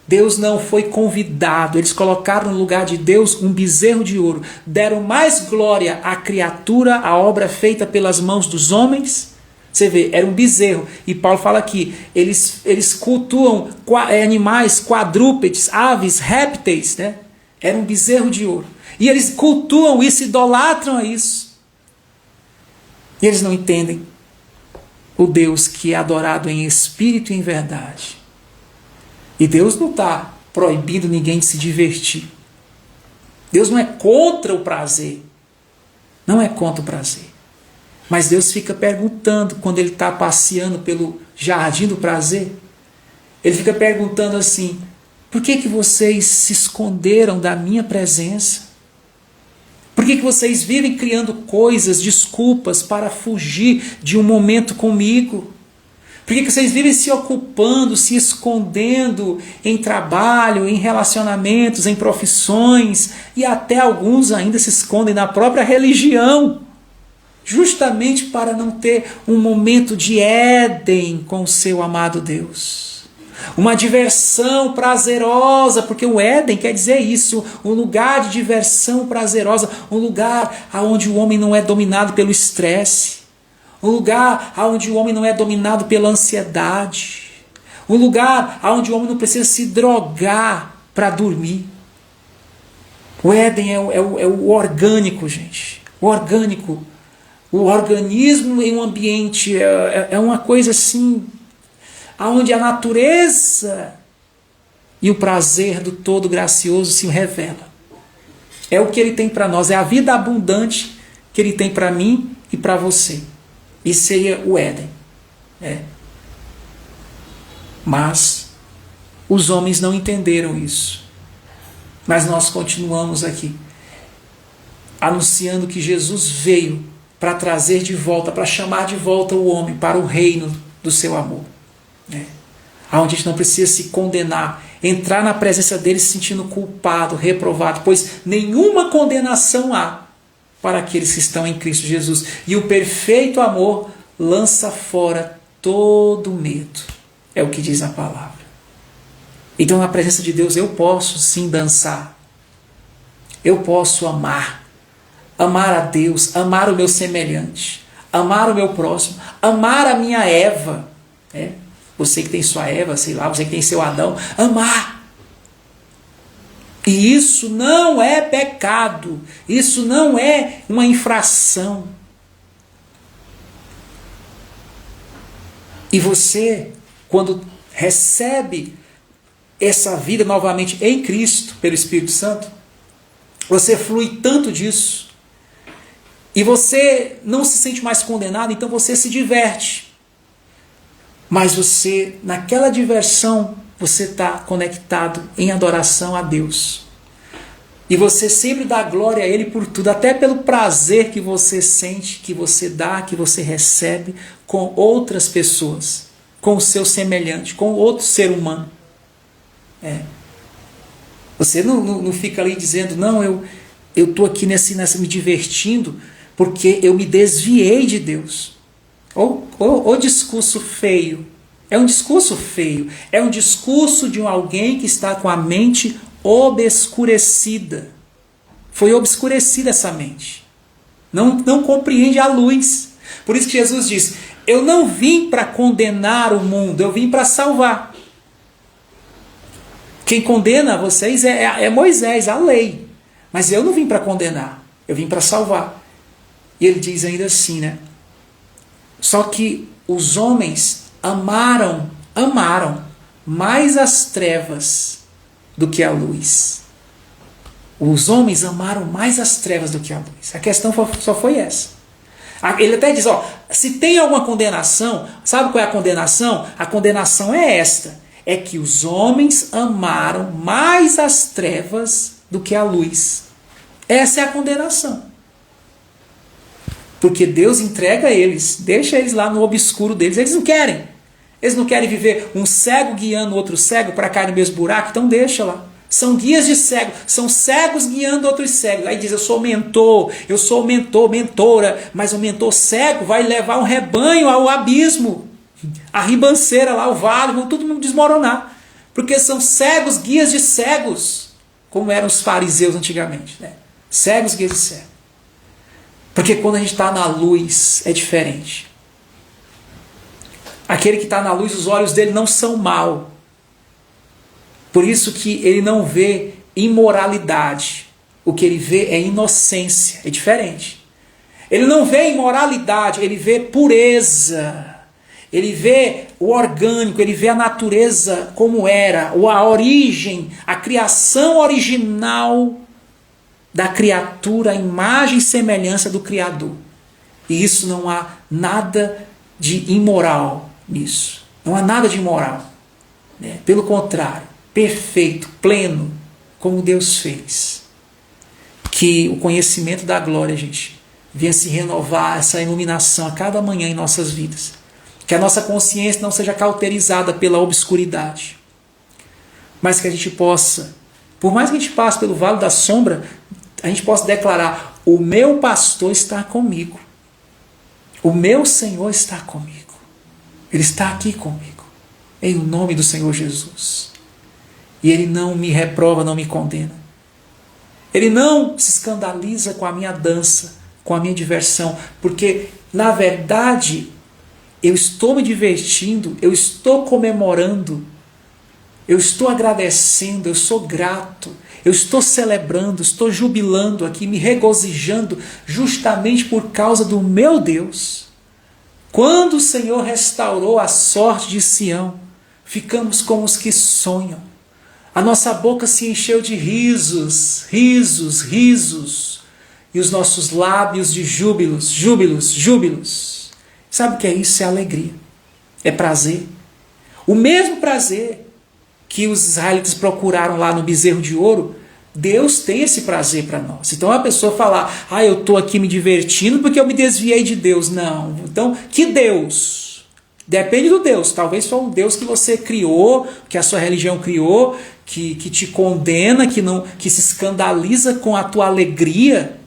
Deus não foi convidado. Eles colocaram no lugar de Deus um bezerro de ouro. Deram mais glória à criatura, à obra feita pelas mãos dos homens. Você vê, era um bezerro. E Paulo fala aqui, eles cultuam animais, quadrúpedes, aves, répteis, né? Era um bezerro de ouro. E eles cultuam isso, idolatram a isso. E eles não entendem o Deus que é adorado em espírito e em verdade. E Deus não está proibindo ninguém de se divertir. Deus não é contra o prazer. Não é contra o prazer. Mas Deus fica perguntando, quando ele está passeando pelo jardim do prazer, ele fica perguntando assim: por que vocês se esconderam da minha presença? Por que vocês vivem criando coisas, desculpas para fugir de um momento comigo? Por que vocês vivem se ocupando, se escondendo em trabalho, em relacionamentos, em profissões, e até alguns ainda se escondem na própria religião? Justamente para não ter um momento de Éden com o seu amado Deus. Uma diversão prazerosa, porque o Éden quer dizer isso, um lugar de diversão prazerosa, um lugar onde o homem não é dominado pelo estresse, um lugar onde o homem não é dominado pela ansiedade, um lugar onde o homem não precisa se drogar para dormir. O Éden é o orgânico, gente, o orgânico. O organismo em um ambiente é uma coisa assim, onde a natureza e o prazer do todo gracioso se revela. É o que ele tem para nós, é a vida abundante que ele tem para mim e para você. Isso seria o Éden. Mas os homens não entenderam isso. Mas nós continuamos aqui, anunciando que Jesus veio para trazer de volta, para chamar de volta o homem para o reino do seu amor. onde a gente não precisa se condenar, entrar na presença dele se sentindo culpado, reprovado, pois nenhuma condenação há para aqueles que estão em Cristo Jesus. E o perfeito amor lança fora todo medo. É o que diz a palavra. Então, na presença de Deus, eu posso sim dançar. Eu posso amar. Amar a Deus, amar o meu semelhante, amar o meu próximo, amar a minha Eva. Você que tem sua Eva, sei lá, você que tem seu Adão. Amar. E isso não é pecado. Isso não é uma infração. E você, quando recebe essa vida novamente em Cristo, pelo Espírito Santo, você flui tanto disso, e você não se sente mais condenado, então você se diverte. Mas você, naquela diversão, você está conectado em adoração a Deus. E você sempre dá glória a Ele por tudo, até pelo prazer que você sente, que você dá, que você recebe com outras pessoas, com o seu semelhante, com outro ser humano. Você não fica ali dizendo, não, eu estou aqui nessa me divertindo porque eu me desviei de Deus. O discurso feio. É um discurso feio. É um discurso de alguém que está com a mente obscurecida. Foi obscurecida essa mente. Não compreende a luz. Por isso que Jesus diz, eu não vim para condenar o mundo, eu vim para salvar. Quem condena vocês é Moisés, a lei. Mas eu não vim para condenar, eu vim para salvar. E ele diz ainda assim, né? Só que os homens amaram mais as trevas do que a luz. Os homens amaram mais as trevas do que a luz. A questão só foi essa. Ele até diz, se tem alguma condenação, sabe qual é a condenação? A condenação é esta, é que os homens amaram mais as trevas do que a luz. Essa é a condenação. Porque Deus entrega eles, deixa eles lá no obscuro deles. Eles não querem. Eles não querem viver um cego guiando outro cego para cair no mesmo buraco, então deixa lá. São guias de cego, são cegos guiando outros cegos. Aí diz, eu sou mentor, mentora, mas o mentor cego vai levar um rebanho ao abismo. A ribanceira lá, o vale, vão todo mundo desmoronar. Porque são cegos, guias de cegos, como eram os fariseus antigamente. Né? Cegos, guias de cegos. Porque quando a gente está na luz, é diferente. Aquele que está na luz, os olhos dele não são maus. Por isso que ele não vê imoralidade. O que ele vê é inocência. É diferente. Ele não vê imoralidade, ele vê pureza. Ele vê o orgânico, ele vê a natureza como era, ou a origem, a criação original da criatura, a imagem e semelhança do Criador. E isso não há nada de imoral nisso. Não há nada de imoral. Né? Pelo contrário, perfeito, pleno, como Deus fez. Que o conhecimento da glória, gente, venha se renovar, essa iluminação a cada manhã em nossas vidas. Que a nossa consciência não seja cauterizada pela obscuridade. Mas que a gente possa, por mais que a gente passe pelo vale da sombra, a gente possa declarar, o meu pastor está comigo. O meu Senhor está comigo. Ele está aqui comigo. Em nome do Senhor Jesus. E Ele não me reprova, não me condena. Ele não se escandaliza com a minha dança, com a minha diversão. Porque, na verdade, eu estou me divertindo, eu estou comemorando, eu estou agradecendo, eu sou grato, eu estou celebrando, estou jubilando aqui, me regozijando justamente por causa do meu Deus. Quando o Senhor restaurou a sorte de Sião, ficamos como os que sonham. A nossa boca se encheu de risos, risos, risos, e os nossos lábios de júbilos, júbilos, júbilos. Sabe o que é isso? É alegria, é prazer. O mesmo prazer que os israelitas procuraram lá no bezerro de ouro, Deus tem esse prazer para nós. Então a pessoa falar, eu estou aqui me divertindo porque eu me desviei de Deus. Não. Então, que Deus? Depende do Deus. Talvez foi um Deus que você criou, que a sua religião criou, que te condena, que se escandaliza com a tua alegria.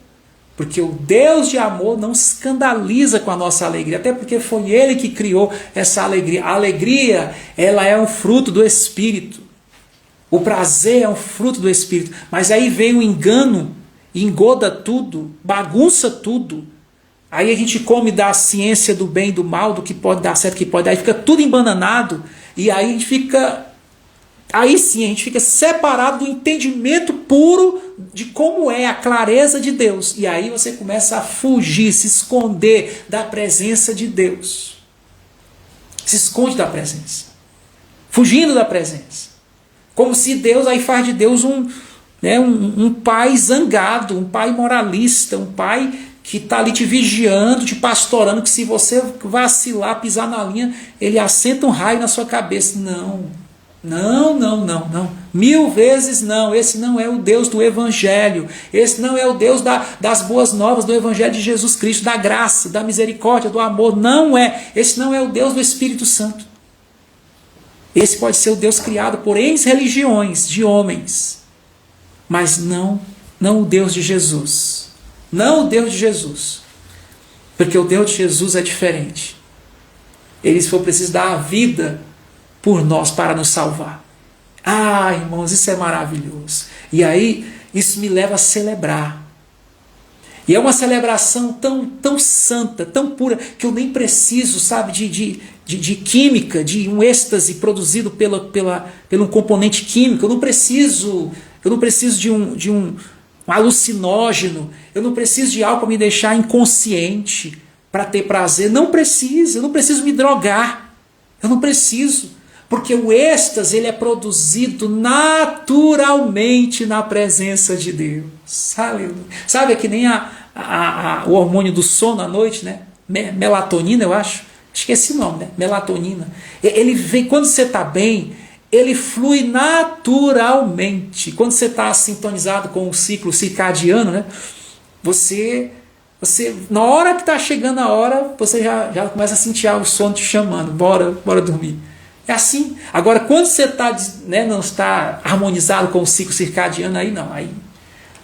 Porque o Deus de amor não se escandaliza com a nossa alegria. Até porque foi Ele que criou essa alegria. A alegria, ela é um fruto do Espírito. O prazer é um fruto do Espírito. Mas aí vem o engano, engoda tudo, bagunça tudo. Aí a gente come da ciência do bem e do mal, do que pode dar certo, do que pode dar, aí fica tudo embananado, e aí a gente fica, aí sim, a gente fica separado do entendimento puro de como é a clareza de Deus. E aí você começa a fugir, se esconder da presença de Deus. Se esconde da presença. Fugindo da presença. Como se Deus, aí faz de Deus um pai zangado, um pai moralista, um pai que está ali te vigiando, te pastorando, que se você vacilar, pisar na linha, ele assenta um raio na sua cabeça. Não, não, não, não, não. 1000 vezes não. Esse não é o Deus do Evangelho. Esse não é o Deus das boas novas do Evangelho de Jesus Cristo, da graça, da misericórdia, do amor. Não é. Esse não é o Deus do Espírito Santo. Esse pode ser o Deus criado por N religiões de homens, mas não o Deus de Jesus. Não o Deus de Jesus. Porque o Deus de Jesus é diferente. Ele, se for preciso, dar a vida por nós para nos salvar. Ah, irmãos, isso é maravilhoso. E aí, isso me leva a celebrar. E é uma celebração tão santa, tão pura, que eu nem preciso, sabe, de química, de um êxtase produzido pelo componente químico. Eu não preciso de um alucinógeno, eu não preciso de algo para me deixar inconsciente, para ter prazer. Não preciso, eu não preciso me drogar. Eu não preciso. Porque o êxtase, ele é produzido naturalmente na presença de Deus. Aleluia. Sabe, é que nem o hormônio do sono à noite, né? Melatonina, eu acho. Esqueci o nome, né? Melatonina. Ele vem, quando você está bem, ele flui naturalmente. Quando você está sintonizado com o ciclo circadiano, né? Você na hora que está chegando a hora, você já começa a sentir o sono te chamando. Bora dormir. É assim. Agora, quando você não está harmonizado com o ciclo circadiano, aí não.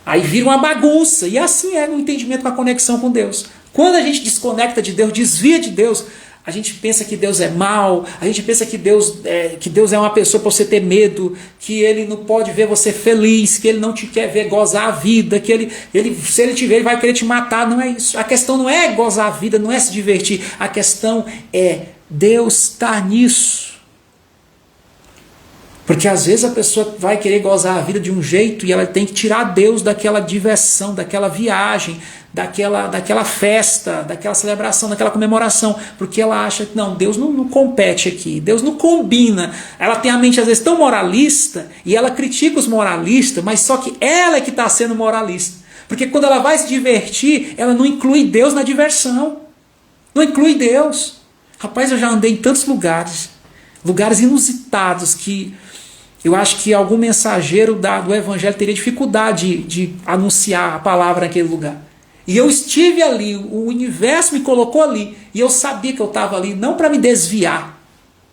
Aí vira uma bagunça. E assim é o entendimento com a conexão com Deus. Quando a gente desconecta de Deus, desvia de Deus, a gente pensa que Deus é mau, a gente pensa que Deus é uma pessoa para você ter medo, que Ele não pode ver você feliz, que Ele não te quer ver gozar a vida, que se Ele te ver, Ele vai querer te matar. Não é isso. A questão não é gozar a vida, não é se divertir. A questão é Deus estar nisso. Porque às vezes a pessoa vai querer gozar a vida de um jeito e ela tem que tirar Deus daquela diversão, daquela viagem, daquela festa, daquela celebração, daquela comemoração, porque ela acha que não, Deus não compete aqui, Deus não combina. Ela tem a mente às vezes tão moralista e ela critica os moralistas, mas só que ela é que está sendo moralista. Porque quando ela vai se divertir, ela não inclui Deus na diversão. Não inclui Deus. Rapaz, eu já andei em tantos lugares inusitados que eu acho que algum mensageiro do Evangelho teria dificuldade de anunciar a palavra naquele lugar. E eu estive ali, o universo me colocou ali, e eu sabia que eu estava ali não para me desviar,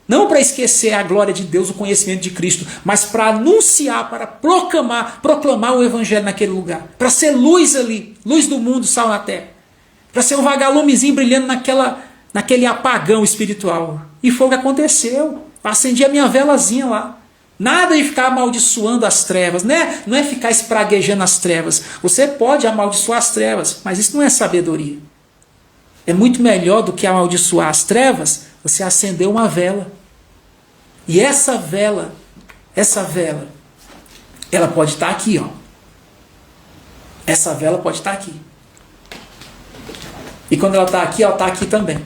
não para esquecer a glória de Deus, o conhecimento de Cristo, mas para anunciar, para proclamar o Evangelho naquele lugar, para ser luz ali, luz do mundo, sal na terra, para ser um vagalumezinho brilhando naquele apagão espiritual. E foi o que aconteceu. Acendi a minha velazinha lá. Nada de ficar amaldiçoando as trevas, né? Não é ficar espraguejando as trevas. Você pode amaldiçoar as trevas, mas isso não é sabedoria. É muito melhor do que amaldiçoar as trevas, você acender uma vela. E essa vela, ela pode estar aqui, ó. Essa vela pode estar aqui. E quando ela está aqui também.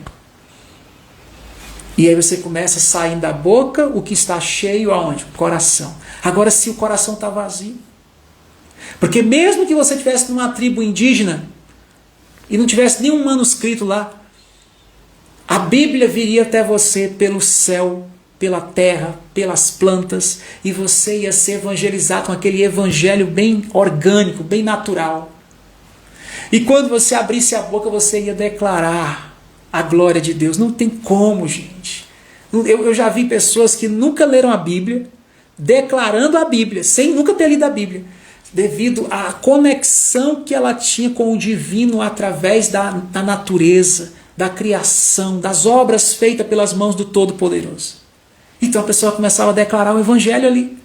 E aí você começa a sair da boca o que está cheio aonde? O coração. Agora, se o coração está vazio. Porque mesmo que você estivesse numa tribo indígena e não tivesse nenhum manuscrito lá, a Bíblia viria até você pelo céu, pela terra, pelas plantas, e você ia ser evangelizado com aquele evangelho bem orgânico, bem natural. E quando você abrisse a boca, você ia declarar a glória de Deus. Não tem como, gente. Eu já vi pessoas que nunca leram a Bíblia, declarando a Bíblia, sem nunca ter lido a Bíblia, devido à conexão que ela tinha com o divino através da natureza, da criação, das obras feitas pelas mãos do Todo-Poderoso. Então a pessoa começava a declarar o Evangelho ali,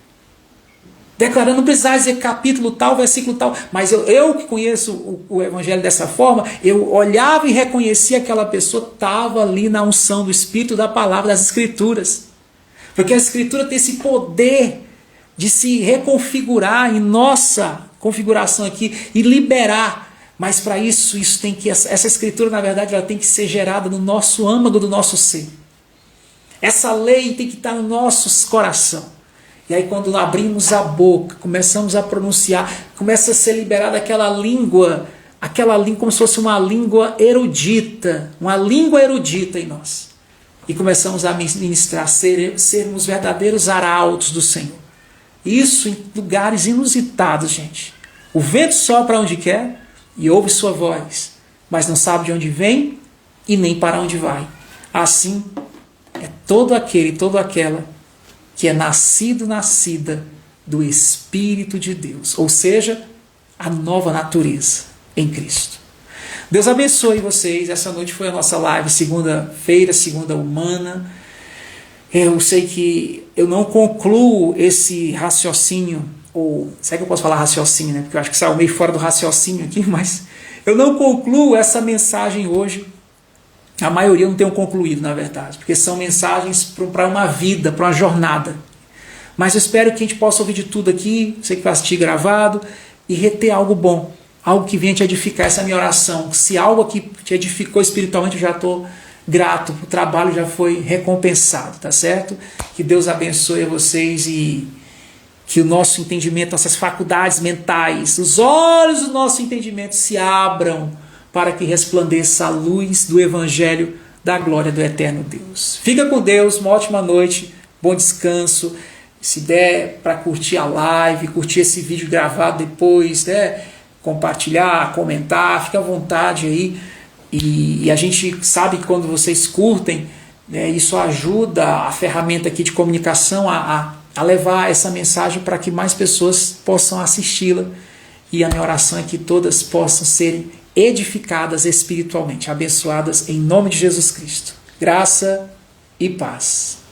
declarando, não precisava dizer capítulo tal, versículo tal, mas eu que conheço o Evangelho dessa forma, eu olhava e reconhecia que aquela pessoa estava ali na unção do Espírito, da palavra, das Escrituras. Porque a Escritura tem esse poder de se reconfigurar em nossa configuração aqui e liberar. Mas para isso tem que, essa Escritura, na verdade, ela tem que ser gerada no nosso âmago do nosso ser. Essa lei tem que estar no nosso coração. E aí quando abrimos a boca, começamos a pronunciar, começa a ser liberada aquela língua como se fosse uma língua erudita em nós. E começamos a ministrar, sermos verdadeiros arautos do Senhor. Isso em lugares inusitados, gente. O vento sopra onde quer e ouve sua voz, mas não sabe de onde vem e nem para onde vai. Assim é todo aquele e toda aquela que é nascida do Espírito de Deus, ou seja, a nova natureza em Cristo. Deus abençoe vocês. Essa noite foi a nossa live, segunda-feira, segunda humana. Eu sei que eu não concluo esse raciocínio, ou será que eu posso falar raciocínio, né? Porque eu acho que saiu meio fora do raciocínio aqui, mas eu não concluo essa mensagem hoje. A maioria eu não tenho concluído, na verdade, porque são mensagens para uma vida, para uma jornada. Mas eu espero que a gente possa ouvir de tudo aqui, você que vai assistir gravado, e reter algo bom, algo que venha te edificar. Essa é a minha oração. Se algo aqui te edificou espiritualmente, eu já estou grato, o trabalho já foi recompensado, tá certo? Que Deus abençoe a vocês e que o nosso entendimento, nossas faculdades mentais, os olhos do nosso entendimento se abram para que resplandeça a luz do Evangelho da glória do eterno Deus. Fica com Deus, uma ótima noite, bom descanso. Se der para curtir a live, curtir esse vídeo gravado depois, né? Compartilhar, comentar, fica à vontade aí. E a gente sabe que quando vocês curtem, né, isso ajuda a ferramenta aqui de comunicação a levar essa mensagem para que mais pessoas possam assisti-la. E a minha oração é que todas possam serem edificadas espiritualmente, abençoadas em nome de Jesus Cristo. Graça e paz.